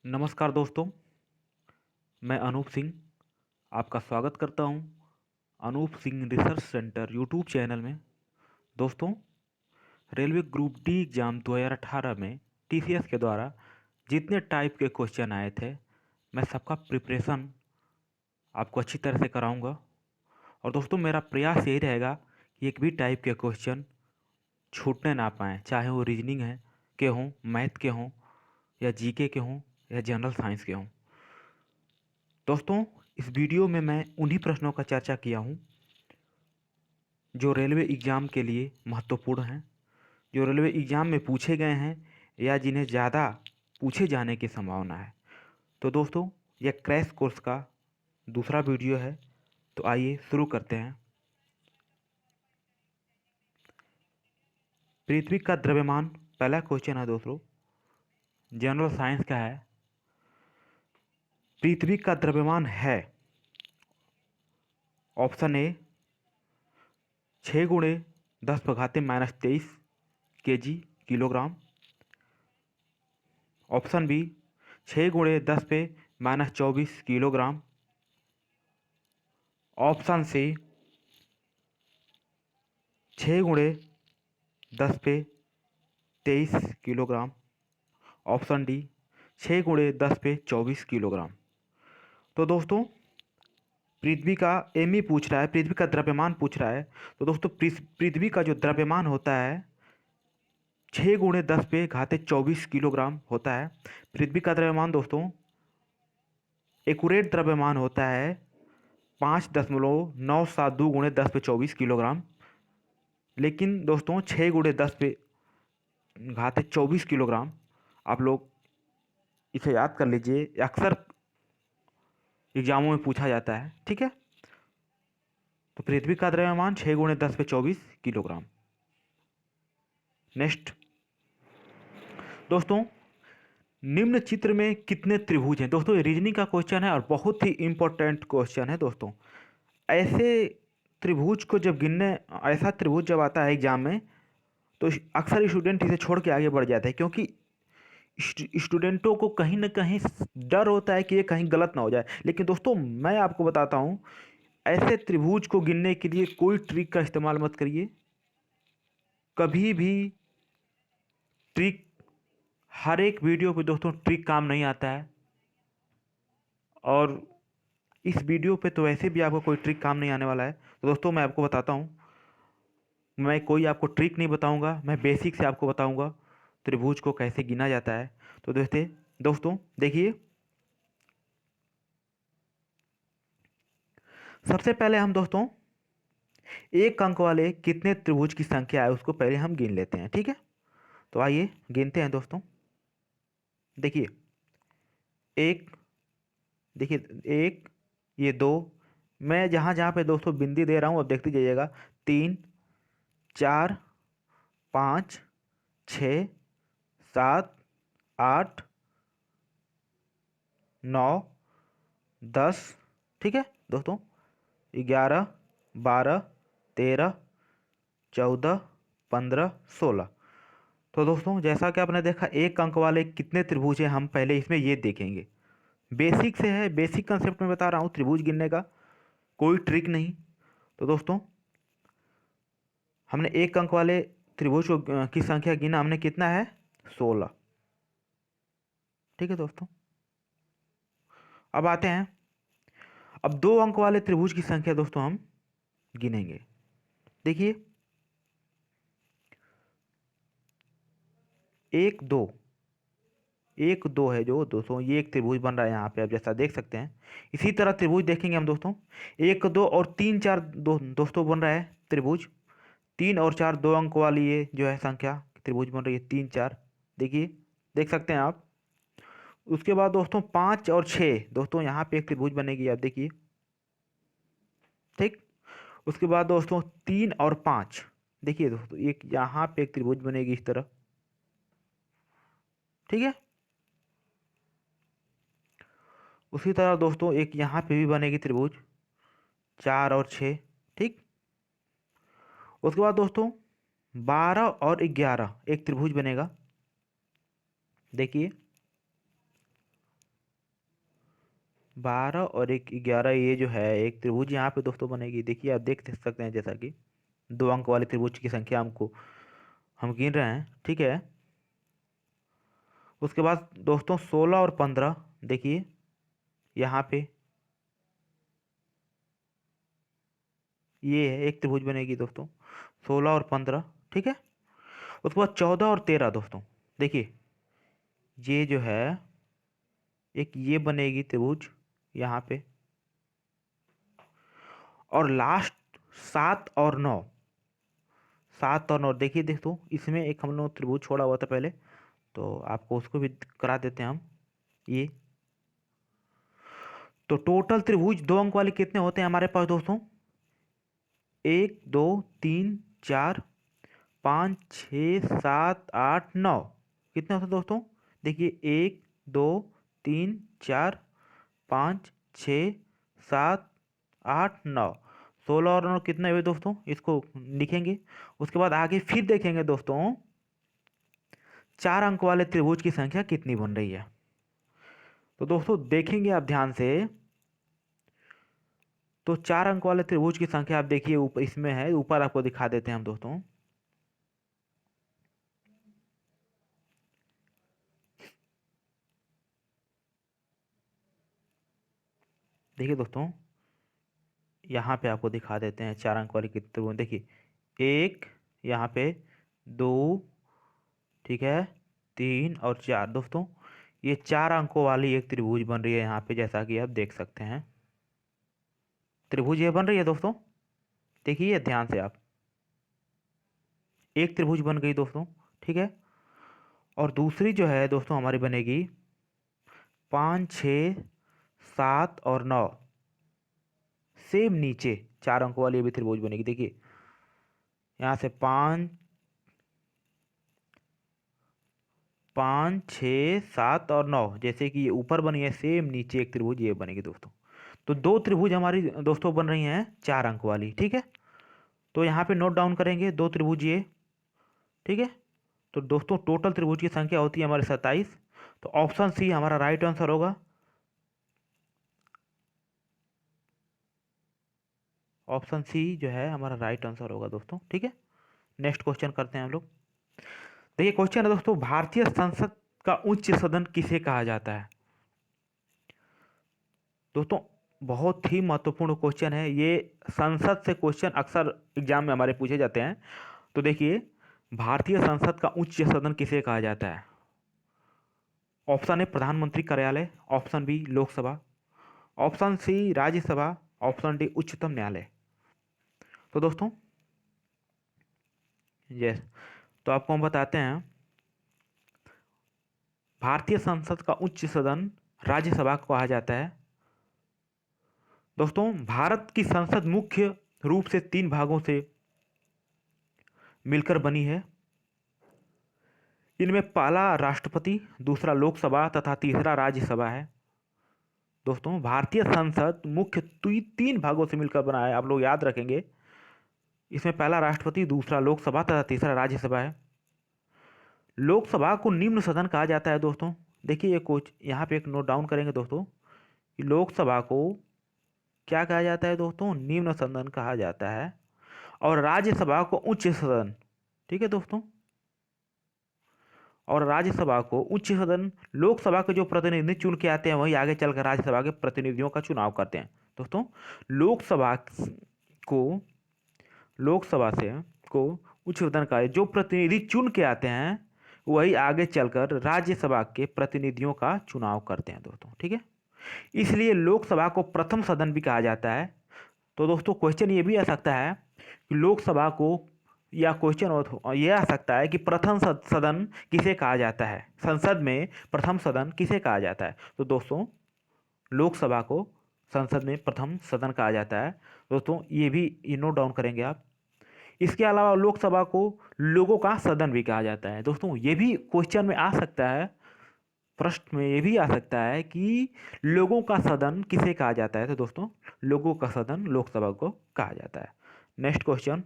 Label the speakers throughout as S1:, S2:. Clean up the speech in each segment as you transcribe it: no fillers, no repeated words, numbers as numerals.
S1: नमस्कार दोस्तों, मैं अनूप सिंह आपका स्वागत करता हूं Anoop Singh research centre YouTube channel में। दोस्तों, रेलवे ग्रुप डी एग्ज़ाम 2018 में टीसीएस के द्वारा जितने टाइप के क्वेश्चन आए थे, मैं सबका प्रिपरेशन आपको अच्छी तरह से कराऊंगा। और दोस्तों, मेरा प्रयास यही रहेगा कि एक भी टाइप के क्वेश्चन छूटने ना पाएँ, चाहे वो रीजनिंग है के हों, मैथ के हों, या जीके के हों, या जनरल साइंस के हों। दोस्तों, इस वीडियो में मैं उन्हीं प्रश्नों का चर्चा किया हूँ जो रेलवे एग्ज़ाम के लिए महत्वपूर्ण हैं, जो रेलवे एग्ज़ाम में पूछे गए हैं या जिन्हें ज़्यादा पूछे जाने की संभावना है। तो दोस्तों, यह क्रैश कोर्स का दूसरा वीडियो है, तो आइए शुरू करते हैं। पृथ्वी का द्रव्यमान, पहला क्वेश्चन है दोस्तों, जनरल साइंस का है। पृथ्वी का द्रव्यमान है, ऑप्शन ए 6 गुणे 10⁻³ kg किलोग्राम, ऑप्शन बी 6 गुणे 10⁻24 किलोग्राम, ऑप्शन सी 6 गुणे 10⁻23 किलोग्राम, ऑप्शन डी 6 गुणे 10⁻24 किलोग्राम। तो दोस्तों, पृथ्वी का एम ही पूछ रहा है, पृथ्वी का द्रव्यमान पूछ रहा है। तो दोस्तों, पृथ्वी का जो द्रव्यमान होता है 6 गुणे 10⁻24 किलोग्राम होता है। पृथ्वी का द्रव्यमान दोस्तों एक्यूरेट द्रव्यमान होता है 5.972 गुणे 10⁻24 किलोग्राम। लेकिन दोस्तों 6 गुणे 10⁻24 किलोग्राम, आप लोग इसे याद कर लीजिए, अक्सर एग्जामों में पूछा जाता है। ठीक है, तो पृथ्वी का द्रव्यमान 6 गुणे 10⁻24 किलोग्राम। नेक्स्ट दोस्तों, निम्न चित्र में कितने त्रिभुज हैं? दोस्तों, ये रीजनिंग का क्वेश्चन है और बहुत ही इंपॉर्टेंट क्वेश्चन है दोस्तों। ऐसे त्रिभुज को जब गिनने, ऐसा त्रिभुज जब आता है एग्जाम में, तो अक्सर स्टूडेंट इसे छोड़ के आगे बढ़ जाता है, क्योंकि स्टूडेंटों को कहीं ना कहीं डर होता है कि ये कहीं गलत ना हो जाए। लेकिन दोस्तों, मैं आपको बताता हूँ, ऐसे त्रिभुज को गिनने के लिए कोई ट्रिक का इस्तेमाल मत करिए। कभी भी ट्रिक, हर एक वीडियो पे दोस्तों ट्रिक काम नहीं आता है। और इस वीडियो पे तो वैसे भी आपको कोई ट्रिक काम नहीं आने वाला है। तो दोस्तों, मैं आपको बताता हूँ, मैं कोई आपको ट्रिक नहीं बताऊंगा, मैं बेसिक से आपको बताऊंगा त्रिभुज को कैसे गिना जाता है। तो दोस्तों देखिए, सबसे पहले हम दोस्तों एक अंक वाले कितने त्रिभुज की संख्या है उसको पहले हम गिन लेते हैं। ठीक है, तो आइए गिनते हैं दोस्तों। देखिए एक, देखिए एक, ये दो, मैं जहाँ जहाँ पे दोस्तों बिंदी दे रहा हूँ अब देखते जाइएगा। 3, 4, 5, 6, 7, 8, 9, 10, ठीक है दोस्तों, 11, 12, 13, 14, 15, 16। तो दोस्तों, जैसा कि आपने देखा एक अंक वाले कितने त्रिभुज हैं, हम पहले इसमें ये देखेंगे। बेसिक से है, बेसिक कंसेप्ट में बता रहा हूँ त्रिभुज गिनने का, कोई ट्रिक नहीं। तो दोस्तों, हमने एक अंक वाले त्रिभुज को की संख्या गिना, हमने कितना है 16। ठीक है दोस्तों, अब आते हैं, अब दो अंक वाले त्रिभुज की संख्या दोस्तों हम गिनेंगे। देखिए 1 2, 1 2 है जो दोस्तों, ये एक त्रिभुज बन रहा है यहाँ पे, आप जैसा देख सकते हैं। इसी तरह त्रिभुज देखेंगे हम दोस्तों, 1 2 और 3 4 दोस्तों बन रहा है त्रिभुज। 3 और 4 दो अंक वाली ये जो है संख्या त्रिभुज बन रही है 3 4, देखिए देख सकते हैं आप। उसके बाद दोस्तों 5 और 6 दोस्तों यहाँ पे एक त्रिभुज बनेगी, आप देखिए। ठीक, उसके बाद दोस्तों 3 और 5, देखिए दोस्तों एक यहाँ पे एक त्रिभुज बनेगी इस तरह। ठीक है, उसी तरह दोस्तों एक यहाँ पे भी बनेगी त्रिभुज 4 और 6। ठीक, उसके बाद दोस्तों 12 और 11 एक त्रिभुज बनेगा, देखिए। 12 और एक 11, ये जो है एक त्रिभुज यहाँ पे दोस्तों बनेगी। देखिए आप देख सकते हैं जैसा कि 2 अंक वाले त्रिभुज की संख्या हमको हम गिन रहे हैं, ठीक है। उसके बाद दोस्तों 16 और 15, देखिए यहाँ पे ये है एक त्रिभुज बनेगी दोस्तों, 16 और 15, ठीक है। उसके बाद 14 और 13 दोस्तों, देखिए ये जो है एक ये बनेगी त्रिभुज यहाँ पे। और लास्ट 7 और 9, 7 और 9 देखिए दोस्तों, इसमें एक हम लोग त्रिभुज छोड़ा हुआ था पहले, तो आपको उसको भी करा देते हैं हम। ये तो टोटल त्रिभुज 2 अंक वाले कितने होते हैं हमारे पास दोस्तों? 1 2 3 4 5 6 7 8 9। कितने होते हैं दोस्तों? देखिए 1 2 3 4 5 6 7 8 9, 16 और 9 कितने हुए दोस्तों? इसको लिखेंगे। उसके बाद आगे फिर देखेंगे दोस्तों 4 अंक वाले त्रिभुज की संख्या कितनी बन रही है। तो दोस्तों देखेंगे आप ध्यान से, तो 4 अंक वाले त्रिभुज की संख्या आप देखिए ऊपर इसमें है, ऊपर आपको दिखा देते हैं हम दोस्तों। देखिए दोस्तों, यहाँ पे आपको दिखा देते हैं 4 अंक वाली कितने त्रिभुज। देखिए एक, यहाँ पे 2, ठीक है, 3 और 4 दोस्तों, ये 4 अंकों वाली एक त्रिभुज बन रही है यहाँ पे, जैसा कि आप देख सकते हैं त्रिभुज ये बन रही है दोस्तों। देखिए ध्यान से आप, एक त्रिभुज बन गई दोस्तों, ठीक है। और दूसरी जो है दोस्तों हमारी बनेगी 5 6 7 और 9, सेम नीचे 4 अंकों वाली भी त्रिभुज बनेगी। देखिए यहाँ से 5 5 6 7 और 9, जैसे कि ये ऊपर बनी है, सेम नीचे एक त्रिभुज ये बनेगी दोस्तों। तो 2 त्रिभुज हमारी दोस्तों बन रही हैं 4 अंक वाली, ठीक है। तो यहाँ पे नोट डाउन करेंगे 2 त्रिभुज ये, ठीक है। तो दोस्तों टोटल त्रिभुज की संख्या होती है हमारी 27। तो ऑप्शन सी हमारा राइट आंसर होगा। ऑप्शन सी जो है हमारा राइट आंसर होगा दोस्तों, ठीक है। नेक्स्ट क्वेश्चन करते हैं हम लोग। देखिए क्वेश्चन है दोस्तों, भारतीय संसद का उच्च सदन किसे कहा जाता है? दोस्तों बहुत ही महत्वपूर्ण क्वेश्चन है ये, संसद से क्वेश्चन अक्सर एग्जाम में हमारे पूछे जाते हैं। तो देखिए भारतीय संसद का उच्च सदन किसे कहा जाता है? ऑप्शन ए प्रधानमंत्री कार्यालय, option B Lok Sabha, option C Rajya Sabha, option D उच्चतम न्यायालय। तो दोस्तों यस, तो आपको हम बताते हैं, भारतीय संसद का उच्च सदन राज्यसभा को कहा जाता है। दोस्तों भारत की संसद मुख्य रूप से 3 भागों से मिलकर बनी है। इनमें पहला राष्ट्रपति, दूसरा लोकसभा तथा तीसरा राज्यसभा है। दोस्तों भारतीय संसद मुख्य 3 भागों से मिलकर बना है, आप लोग याद रखेंगे। इसमें पहला राष्ट्रपति, दूसरा लोकसभा तथा तीसरा राज्यसभा है। लोकसभा को निम्न सदन कहा जाता है दोस्तों। देखिए ये कुछ यहाँ पे एक नोट डाउन करेंगे दोस्तों कि लोकसभा को क्या कहा जाता है दोस्तों? निम्न सदन कहा जाता है। और राज्यसभा को उच्च सदन, ठीक है दोस्तों। और राज्यसभा को उच्च सदन, लोकसभा के जो प्रतिनिधि चुन के आते हैं वही आगे चलकर राज्यसभा के प्रतिनिधियों का चुनाव करते हैं दोस्तों। लोकसभा को लोकसभा से को उच्च सदन का जो प्रतिनिधि चुन के आते हैं वही आगे चलकर राज्यसभा के प्रतिनिधियों का चुनाव करते हैं दोस्तों, ठीक है। इसलिए लोकसभा को प्रथम सदन भी कहा जाता है। तो दोस्तों क्वेश्चन ये भी आ सकता है कि लोकसभा को, या क्वेश्चन ये आ सकता है कि प्रथम सदन किसे कहा जाता है, संसद में प्रथम सदन किसे कहा जाता है? तो दोस्तों लोकसभा को संसद में प्रथम सदन कहा जाता है दोस्तों, ये भी ये नोट डाउन करेंगे आप। इसके अलावा लोकसभा को लोगों का सदन भी कहा जाता है दोस्तों, ये भी क्वेश्चन में आ सकता है, प्रश्न में ये भी आ सकता है कि लोगों का सदन किसे कहा जाता है? तो दोस्तों लोगों का सदन लोकसभा को कहा जाता है। नेक्स्ट क्वेश्चन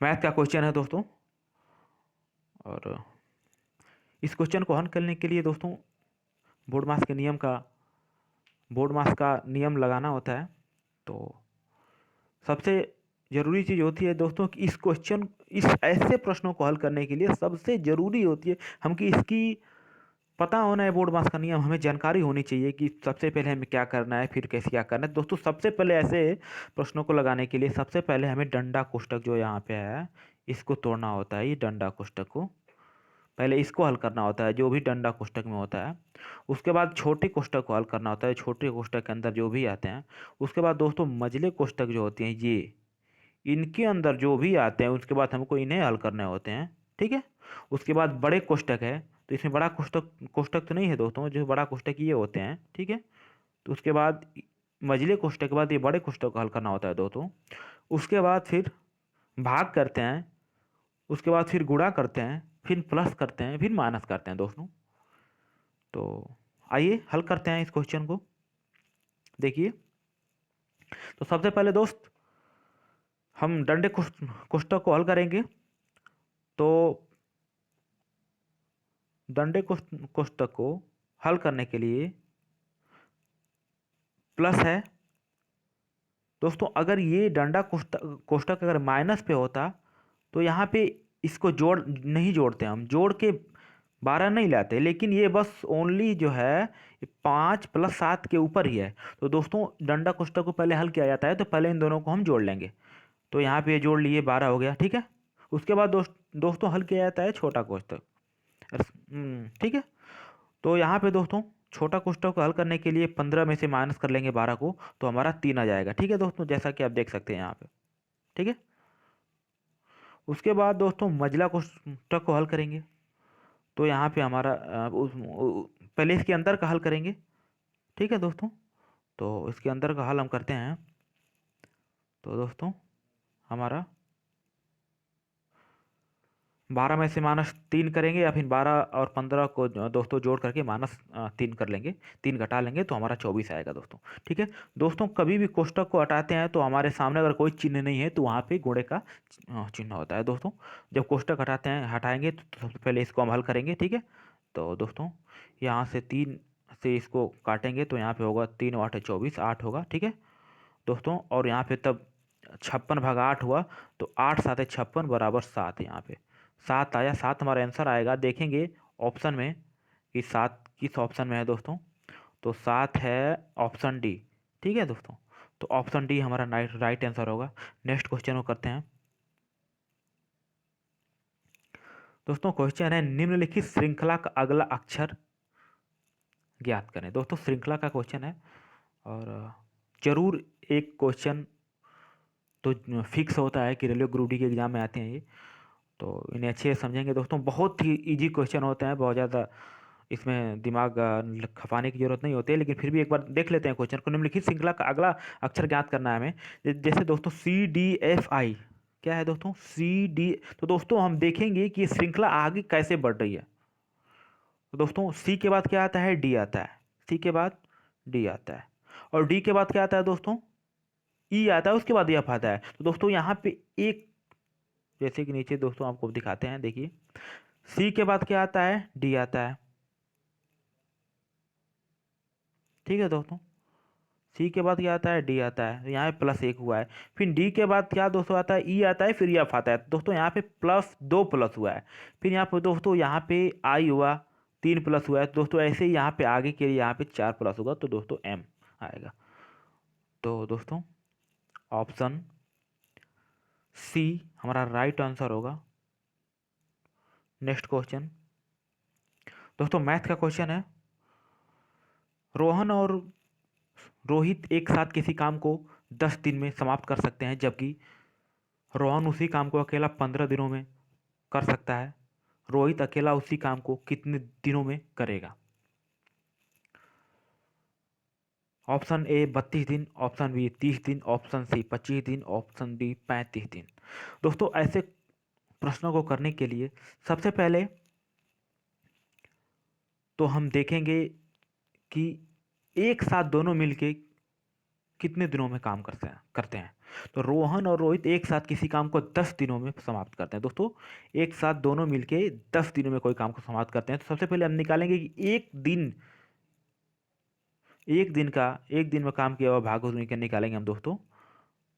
S1: मैथ का क्वेश्चन है दोस्तों, और इस क्वेश्चन को हल करने के लिए दोस्तों बोर्ड मास के नियम का बोर्ड मास का नियम लगाना होता है। तो सबसे ज़रूरी चीज़ होती है दोस्तों कि इस ऐसे प्रश्नों को हल करने के लिए सबसे ज़रूरी होती है हम कि इसकी पता होना है बोर्ड मास का नियम, हमें जानकारी होनी चाहिए कि सबसे पहले हमें क्या करना है, फिर कैसे क्या करना है। दोस्तों सबसे पहले ऐसे प्रश्नों को लगाने के लिए सबसे पहले हमें डंडा कोष्ठक जो यहाँ पे है इसको तोड़ना होता है। ये डंडा कोष्ठक को पहले इसको हल करना होता है जो भी डंडा कोष्ठक में होता है। उसके बाद छोटे कोष्ठक को हल करना होता है, छोटे कोष्ठक के अंदर जो भी आते हैं। उसके बाद दोस्तों मझले कोष्ठक जो होते हैं ये, इनके अंदर जो भी आते हैं उसके बाद हमको इन्हें हल करने होते हैं, ठीक है। उसके बाद बड़े कोष्ठक है, तो इसमें बड़ा कोष्ठक कोष्ठक तो नहीं है दोस्तों, जो बड़ा कोष्ठक ये होते हैं, ठीक है। तो उसके बाद मझले कोष्ठक के बाद ये बड़े कोष्ठक को हल करना होता है दोस्तों। उसके बाद फिर भाग करते हैं, उसके बाद फिर गुणा करते हैं, फिर प्लस करते हैं, फिर माइनस करते हैं दोस्तों। तो आइए हल करते हैं इस क्वेश्चन को। देखिए, तो सबसे पहले दोस्त हम डंडे कोष्ठक को हल करेंगे। तो डंडे कोष्ठक को हल करने के लिए प्लस है दोस्तों। अगर ये डंडा कोष्ठक अगर माइनस पे होता तो यहाँ पे इसको नहीं जोड़ते, हम जोड़ के 12 नहीं लाते, लेकिन ये बस ओनली जो है 5 + 7 के ऊपर ही है। तो दोस्तों डंडा कोष्ठक को पहले हल किया जाता है, तो पहले इन दोनों को हम जोड़ लेंगे। तो यहाँ पे जोड़ लिए 12 हो गया, ठीक है। उसके बाद दोस्तों हल किया जाता है छोटा कोष्ठक, ठीक है। तो यहाँ पे दोस्तों छोटा कोष्ठक को हल करने के लिए 15 में से माइनस कर लेंगे 12 को, तो हमारा 3 आ जाएगा, ठीक है दोस्तों, जैसा कि आप देख सकते हैं यहाँ पे, ठीक है। उसके बाद दोस्तों मझला कोष्ठक को हल करेंगे। तो यहाँ पे हमारा पहले इसके अंदर का हल करेंगे, ठीक है दोस्तों। तो इसके अंदर का हल हम करते हैं। तो दोस्तों हमारा 12 में से -3 करेंगे, या फिर 12 और 15 को दोस्तों जोड़ करके -3 कर लेंगे, 3 घटा लेंगे तो हमारा 24 आएगा दोस्तों, ठीक है। दोस्तों कभी भी कोष्ठक को हटाते हैं तो हमारे सामने अगर कोई चिन्ह नहीं है तो वहाँ पे गुणे का चिन्ह होता है दोस्तों। जब कोष्ठक हटाएंगे तो सबसे पहले इसको हम हल करेंगे, ठीक है। तो दोस्तों यहाँ से 3 से इसको काटेंगे तो यहाँ पे होगा 3 × 8 = 24, 8 होगा, ठीक है दोस्तों। और यहाँ पे तब 56/8 हुआ, तो 8 × 7 = 56 बराबर 7, यहाँ पे 7 आया। 7 हमारा आंसर आएगा। देखेंगे ऑप्शन में कि 7 किस ऑप्शन में है दोस्तों। तो 7 है ऑप्शन डी, ठीक है दोस्तों। तो ऑप्शन डी हमारा राइट आंसर होगा। नेक्स्ट क्वेश्चन को करते हैं दोस्तों। क्वेश्चन है निम्नलिखित श्रृंखला का अगला अक्षर ज्ञात करें। दोस्तों श्रृंखला का क्वेश्चन है, और जरूर एक क्वेश्चन तो फिक्स होता है कि रेलवे ग्रुप डी के एग्जाम में आते हैं ये, तो इन्हें अच्छे से समझेंगे दोस्तों। बहुत ही इजी क्वेश्चन होते हैं, बहुत ज़्यादा इसमें दिमाग खपाने की जरूरत नहीं होती है, लेकिन फिर भी एक बार देख लेते हैं क्वेश्चन को। निम्नलिखित श्रृंखला का अगला अक्षर ज्ञात करना है हमें। जैसे दोस्तों CDFI क्या है दोस्तों, CD। तो दोस्तों हम देखेंगे कि ये श्रृंखला आगे कैसे बढ़ रही है। तो दोस्तों C के बाद क्या आता है, D आता है। C के बाद D आता है, और D के बाद क्या आता है दोस्तों, E आता है। उसके बाद F आता है। तो दोस्तों यहाँ पे एक, जैसे कि नीचे दोस्तों आपको दिखाते हैं, देखिए C के बाद क्या आता है, D आता है, ठीक है दोस्तों। C के बाद क्या आता है, D आता है। तो यहाँ पे +1 हुआ है। फिर D के बाद क्या दोस्तों आता है, E आता है, फिर F आता है। तो दोस्तों यहाँ पे +2 प्लस हुआ है। फिर यहाँ पे दोस्तों यहाँ पे I हुआ, 3 प्लस हुआ है। तो दोस्तों ऐसे ही यहाँ पे आगे के लिए यहाँ पे 4 प्लस होगा, तो दोस्तों M आएगा। तो दोस्तों ऑप्शन C हमारा राइट आंसर होगा। नेक्स्ट क्वेश्चन दोस्तों मैथ का क्वेश्चन है। रोहन और रोहित एक साथ किसी काम को 10 दिन में समाप्त कर सकते हैं, जबकि रोहन उसी काम को अकेला 15 दिनों में कर सकता है। रोहित अकेला उसी काम को कितने दिनों में करेगा। ऑप्शन ए 32 दिन, ऑप्शन बी 30 दिन, ऑप्शन सी 25 दिन, ऑप्शन डी 35 दिन। दोस्तों ऐसे प्रश्नों को करने के लिए सबसे पहले तो हम देखेंगे कि एक साथ दोनों मिलके कितने दिनों में काम करते हैं। तो रोहन और रोहित एक साथ किसी काम को 10 दिनों में समाप्त करते हैं दोस्तों। एक साथ दोनों मिलके 10 दिनों में कोई काम को समाप्त करते हैं। तो सबसे पहले हम निकालेंगे कि एक दिन एक दिन में काम किया हुआ भाग को निकालेंगे हम दोस्तों।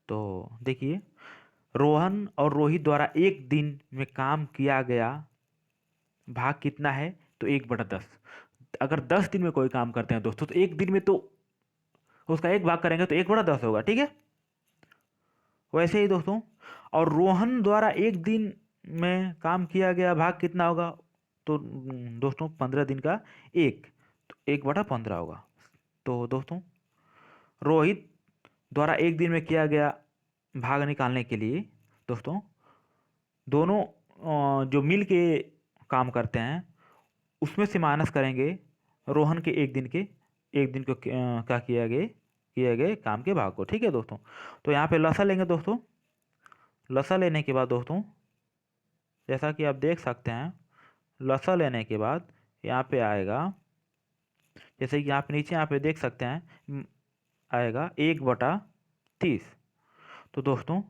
S1: तो देखिए, रोहन और रोहित द्वारा एक दिन में काम किया गया भाग कितना है, तो 1/10। अगर 10 दिन में कोई काम करते हैं दोस्तों, तो एक दिन में तो उसका एक भाग करेंगे तो 1/10 होगा, ठीक है। वैसे ही दोस्तों, और रोहन द्वारा एक दिन में काम किया गया भाग कितना होगा, तो दोस्तों 15 दिन का एक, तो 1/15 होगा। तो दोस्तों, रोहित द्वारा एक दिन में किया गया भाग निकालने के लिए दोस्तों, दोनों जो मिल के काम करते हैं उसमें से माइनस करेंगे रोहन के एक दिन को क्या किए गए काम के भाग को, ठीक है दोस्तों। तो यहाँ पे लसा लेंगे दोस्तों। लसा लेने के बाद दोस्तों, जैसा कि आप देख सकते हैं, लसा लेने के बाद यहाँ पे आएगा, जैसे कि आप नीचे यहाँ पे देख सकते हैं, आएगा 1/30। तो दोस्तों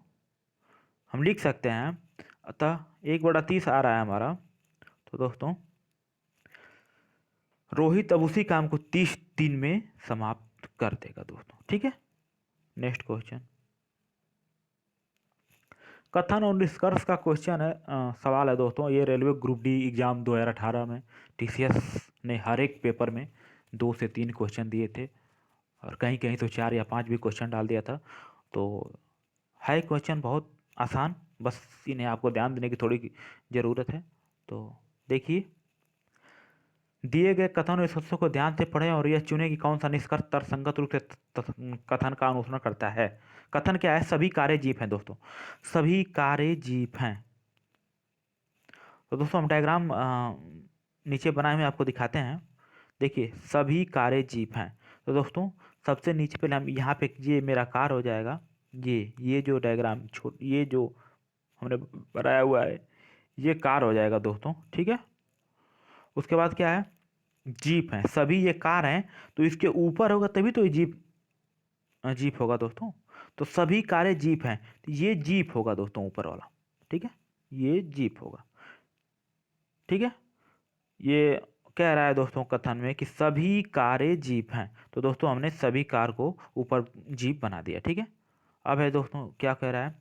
S1: हम लिख सकते हैं, अतः 1/30 आ रहा है हमारा। तो दोस्तों, रोहित अब उसी काम को 30 दिन में समाप्त कर देगा दोस्तों, ठीक है। नेक्स्ट क्वेश्चन, कथन और निष्कर्ष का क्वेश्चन है, सवाल है दोस्तों। ये रेलवे ग्रुप डी एग्जाम 2018 में टीसीएस ने हर एक पेपर में 2 से 3 क्वेश्चन दिए थे, और कहीं कहीं तो 4 या 5 भी क्वेश्चन डाल दिया था। तो है क्वेश्चन बहुत आसान, बस इन्हें आपको ध्यान देने की थोड़ी ज़रूरत है। तो देखिए, दिए गए कथन और निष्कर्षों को ध्यान से पढ़ें और यह चुनें कि कौन सा निष्कर्ष तर्कसंगत रूप से कथन का अनुसरण करता है। कथन क्या है, सभी कारें जीप हैं दोस्तों, सभी कारें जीप हैं। तो दोस्तों हम डायग्राम नीचे बनाए हुए आपको दिखाते हैं। देखिए, सभी कारें जीप हैं। तो दोस्तों सबसे नीचे पहले हम यहाँ पे, ये मेरा कार हो जाएगा, ये जो डायग्राम ये जो हमने बनाया हुआ है, ये कार हो जाएगा दोस्तों, ठीक है। उसके बाद क्या है, जीप है, सभी ये कार हैं, तो इसके ऊपर होगा तभी तो ये जीप होगा दोस्तों। तो सभी कारें जीप हैं, तो ये जीप होगा दोस्तों ऊपर वाला, ठीक है, ये जीप होगा, ठीक है। ये कह रहा है दोस्तों कथन में कि सभी कारें जीप हैं, तो दोस्तों हमने सभी कार को ऊपर जीप बना दिया, ठीक है। अब है दोस्तों, क्या कह रहा है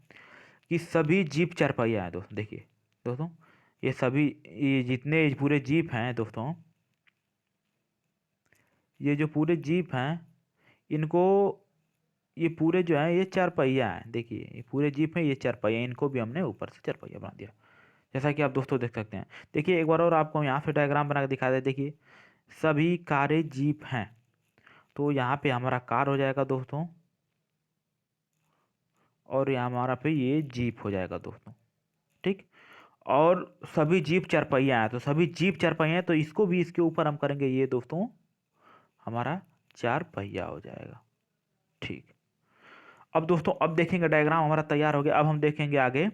S1: कि सभी जीप चारपहिया है दोस्तों। देखिए दोस्तों, ये जितने पूरे जीप हैं दोस्तों, ये जो पूरे जीप हैं, इनको, ये पूरे जो है ये 4 पहिया हैं। देखिए, ये पूरे जीप में ये 4 पहिया, इनको भी हमने ऊपर से 4 पहिया बना दिया, जैसा कि आप दोस्तों देख सकते हैं। देखिए एक बार और आपको यहाँ पे डायग्राम बना के दिखा दे। देखिए, सभी कारें जीप हैं, तो यहाँ पे हमारा कार हो जाएगा दोस्तों, और यहाँ हमारा पे ये जीप हो जाएगा दोस्तों, ठीक। और सभी जीप 4 पहिया हैं, तो सभी जीप 4 पहिया हैं, तो इसको भी इसके ऊपर हम करेंगे, ये दोस्तों हमारा 4 पहिया हो जाएगा, ठीक। अब दोस्तों, अब देखेंगे डायग्राम हमारा तैयार हो गया। अब हम देखेंगे आगे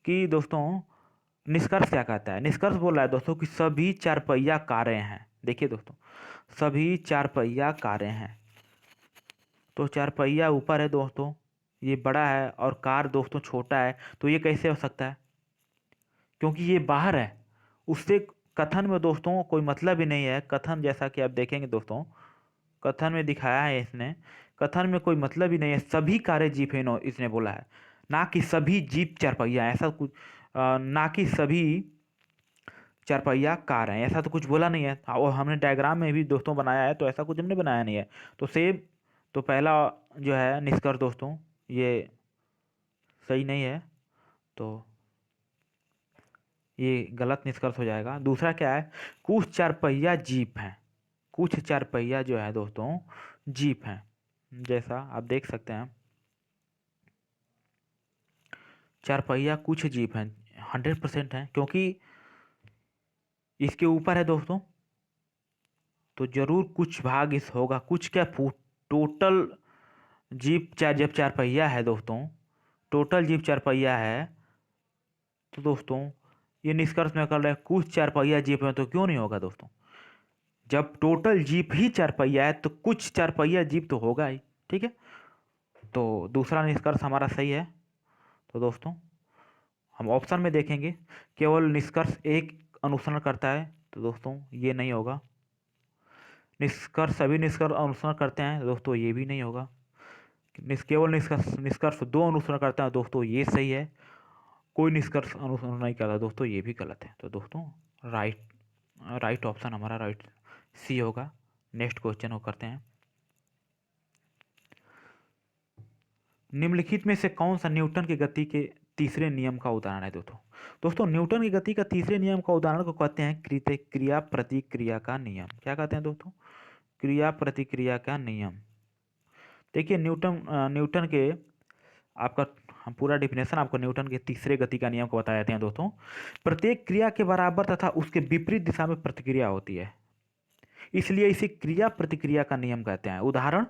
S1: कि दोस्तों निष्कर्ष क्या कहता है। निष्कर्ष बोल रहा है दोस्तों कि सभी 4 पहिया कारें हैं। देखिए दोस्तों, सभी 4 पहिया कारें हैं, तो 4 पहिया ऊपर है दोस्तों, ये बड़ा है, और कार दोस्तों छोटा है, तो ये कैसे हो सकता है, क्योंकि ये बाहर है। उससे कथन में दोस्तों कोई मतलब ही नहीं है। कथन जैसा कि आप देखेंगे दोस्तों, कथन में दिखाया है इसने, कथन में कोई मतलब ही नहीं है। सभी कारें जीप है, इसने बोला है, ना कि सभी जीप 4 पहिया, ऐसा कुछ ना कि सभी 4 पहिया कार हैं, ऐसा तो कुछ बोला नहीं है। और हमने डायग्राम में भी दोस्तों बनाया है, तो ऐसा कुछ हमने बनाया नहीं है। तो सेम, तो पहला जो है निष्कर्ष दोस्तों, ये सही नहीं है, तो ये गलत निष्कर्ष हो जाएगा। दूसरा क्या है, कुछ 4 पहिया जीप हैं, कुछ 4 पहिया जो है दोस्तों जीप हैं, जैसा आप देख सकते हैं, 4 पहिया कुछ जीप हैं, 100% है, क्योंकि इसके ऊपर है दोस्तों, तो जरूर कुछ भाग इस होगा, कुछ क्या, टोटल जीप जब 4 पहिया है दोस्तों, टोटल जीप 4 पहिया है, तो दोस्तों ये निष्कर्ष में कर रहे हैं कुछ 4 पहिया जीप है, तो क्यों नहीं होगा दोस्तों। जब टोटल जीप ही 4 पहिया है, तो कुछ 4 पहिया जीप तो होगा ही, ठीक है। तो दूसरा निष्कर्ष हमारा सही है। तो दोस्तों हम ऑप्शन में देखेंगे, केवल निष्कर्ष एक अनुसरण करता है, तो दोस्तों ये नहीं होगा। निष्कर्ष सभी निष्कर्ष अनुसरण करते हैं दोस्तों, ये भी नहीं होगा। केवल निष्कर्ष निष्कर्ष दो अनुसरण करते हैं दोस्तों, ये सही है। कोई निष्कर्ष अनुसरण नहीं करता दोस्तों, ये भी गलत है। तो दोस्तों राइट राइट ऑप्शन हमारा राइट सी होगा। नेक्स्ट क्वेश्चन को करते हैं। निम्नलिखित में से कौन सा न्यूटन की गति के तीसरे नियम का उदाहरण है दोस्तों? दोस्तों न्यूटन की गति का तीसरे नियम का उदाहरण को कहते हैं क्रिया प्रतिक्रिया का नियम। क्या कहते हैं दोस्तों? क्रिया प्रतिक्रिया का नियम। देखिए न्यूटन के आपका हम पूरा डिफिनेशन आपको न्यूटन के तीसरे गति का नियम को बता देते हैं दोस्तों। प्रत्येक क्रिया के बराबर तथा उसके विपरीत दिशा में प्रतिक्रिया होती है, इसलिए इसे क्रिया प्रतिक्रिया का नियम कहते हैं। उदाहरण,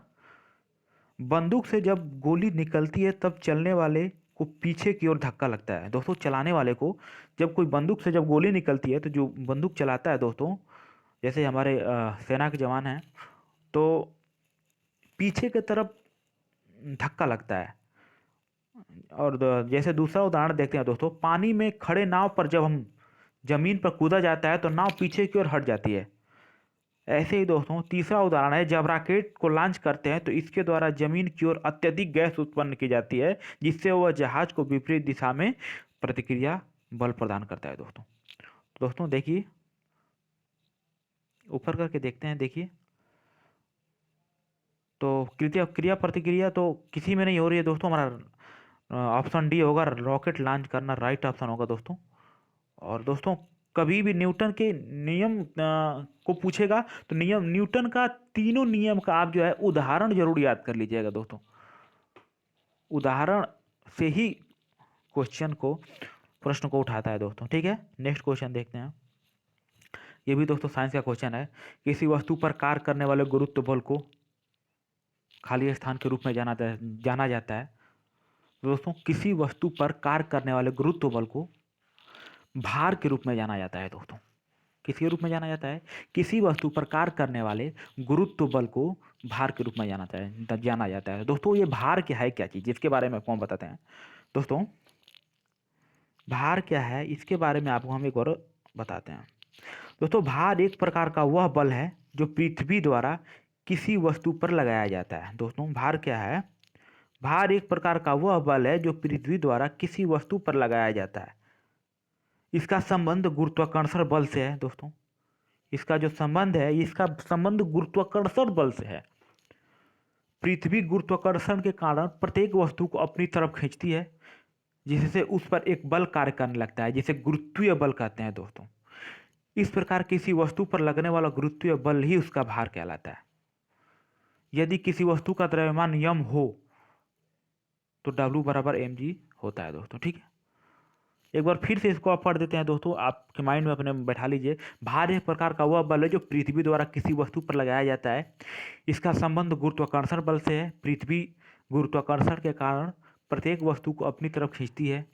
S1: बंदूक से जब गोली निकलती है तब चलने वाले को पीछे की ओर धक्का लगता है। दोस्तों चलाने वाले को जब कोई बंदूक से जब गोली निकलती है तो जो बंदूक चलाता है दोस्तों, जैसे हमारे सेना के जवान हैं, तो पीछे की तरफ धक्का लगता है। और जैसे दूसरा उदाहरण देखते हैं दोस्तों, पानी में खड़े नाव पर जब हम जमीन पर कूदा जाता है तो नाव पीछे की ओर हट जाती है। ऐसे ही दोस्तों तीसरा उदाहरण है, जब रॉकेट को लॉन्च करते हैं तो इसके द्वारा जमीन की ओर अत्यधिक गैस उत्पन्न की जाती है, जिससे वह जहाज को विपरीत दिशा में प्रतिक्रिया बल प्रदान करता है दोस्तों। तो दोस्तों देखिए ऊपर करके देखते हैं। देखिए तो क्रिया प्रतिक्रिया तो किसी में नहीं हो रही है दोस्तों। हमारा ऑप्शन डी होगा, रॉकेट लॉन्च करना राइट ऑप्शन होगा दोस्तों। और दोस्तों कभी भी न्यूटन के नियम को पूछेगा तो न्यूटन का तीनों नियम का आप जो है उदाहरण जरूर याद कर लीजिएगा दोस्तों। उदाहरण से ही प्रश्न को उठाता है दोस्तों। ठीक है, नेक्स्ट क्वेश्चन देखते हैं। ये भी दोस्तों साइंस का क्वेश्चन है। किसी वस्तु पर कार्य करने वाले गुरुत्व बल को खाली स्थान के रूप में जाना जाता है। दोस्तों किसी वस्तु पर कार्य करने वाले गुरुत्व बल को भार के रूप में जाना जाता है दोस्तों। किसके रूप में जाना जाता है? किसी वस्तु पर कार्य करने वाले गुरुत्व बल को भार के रूप में जाना जाता है दोस्तों। ये भार क्या है, क्या चीज़, जिसके बारे में आपको हम बताते हैं दोस्तों। भार क्या है इसके बारे में आपको हम एक और बताते हैं दोस्तों। भार एक प्रकार का वह बल है जो पृथ्वी द्वारा किसी वस्तु पर लगाया जाता है। दोस्तों भार क्या है? भार एक प्रकार का वह बल है जो पृथ्वी द्वारा किसी वस्तु पर लगाया जाता है। इसका संबंध गुरुत्वाकर्षण बल से है दोस्तों। इसका जो संबंध है, इसका संबंध गुरुत्वाकर्षण बल से है। पृथ्वी गुरुत्वाकर्षण के कारण प्रत्येक वस्तु को अपनी तरफ खींचती है, जिससे उस पर एक बल कार्य करने लगता है, जिसे गुरुत्वीय बल कहते हैं दोस्तों। इस प्रकार किसी वस्तु पर लगने वाला गुरुत्वीय बल ही उसका भार कहलाता है। यदि किसी वस्तु का द्रव्यमान यम हो तो W बराबर mg होता है दोस्तों। ठीक है, एक बार फिर से इसको आप पढ़ देते हैं दोस्तों, आपके माइंड में अपने बैठा लीजिए। भार एक प्रकार का वह बल है जो पृथ्वी द्वारा किसी वस्तु पर लगाया जाता है। इसका संबंध गुरुत्वाकर्षण बल से है। पृथ्वी गुरुत्वाकर्षण के कारण प्रत्येक वस्तु को अपनी तरफ खींचती है,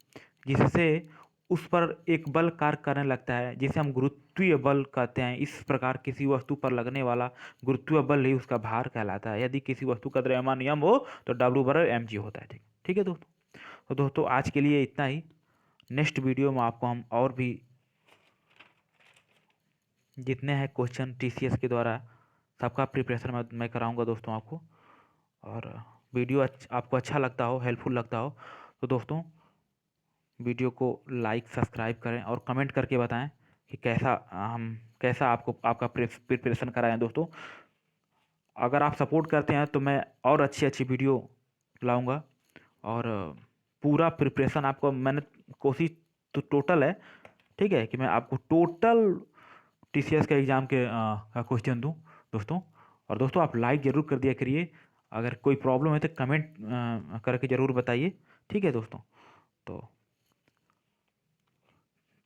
S1: जिससे उस पर एक बल कार्य करने लगता है, जिसे हम गुरुत्वीय बल कहते हैं। इस प्रकार किसी वस्तु पर लगने वाला गुरुत्वीय बल ही उसका भार कहलाता है। यदि किसी वस्तु का द्रव्यमान यम हो तो W बराबर mg होता है। ठीक है दोस्तों। तो दोस्तों आज के लिए इतना ही। नेक्स्ट वीडियो में आपको हम और भी जितने हैं क्वेश्चन TCS के द्वारा सबका प्रिपरेशन मैं कराऊंगा दोस्तों आपको। और वीडियो आपको अच्छा लगता हो, हेल्पफुल लगता हो तो दोस्तों वीडियो को लाइक सब्सक्राइब करें और कमेंट करके बताएं कि कैसा आपको आपका प्रिपरेशन कराएं दोस्तों। अगर आप सपोर्ट करते हैं तो मैं और अच्छी वीडियो लाऊंगा। और पूरा प्रिपरेशन आपको मैंने कोशिश तो टोटल है, ठीक है, कि मैं आपको टोटल TCS के एग्ज़ाम के क्वेश्चन दूं दोस्तों। और दोस्तों आप लाइक ज़रूर कर दिया करिए। अगर कोई प्रॉब्लम है तो कमेंट करके ज़रूर बताइए। ठीक है दोस्तों, तो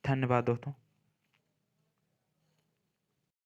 S1: धन्यवाद दोस्तों।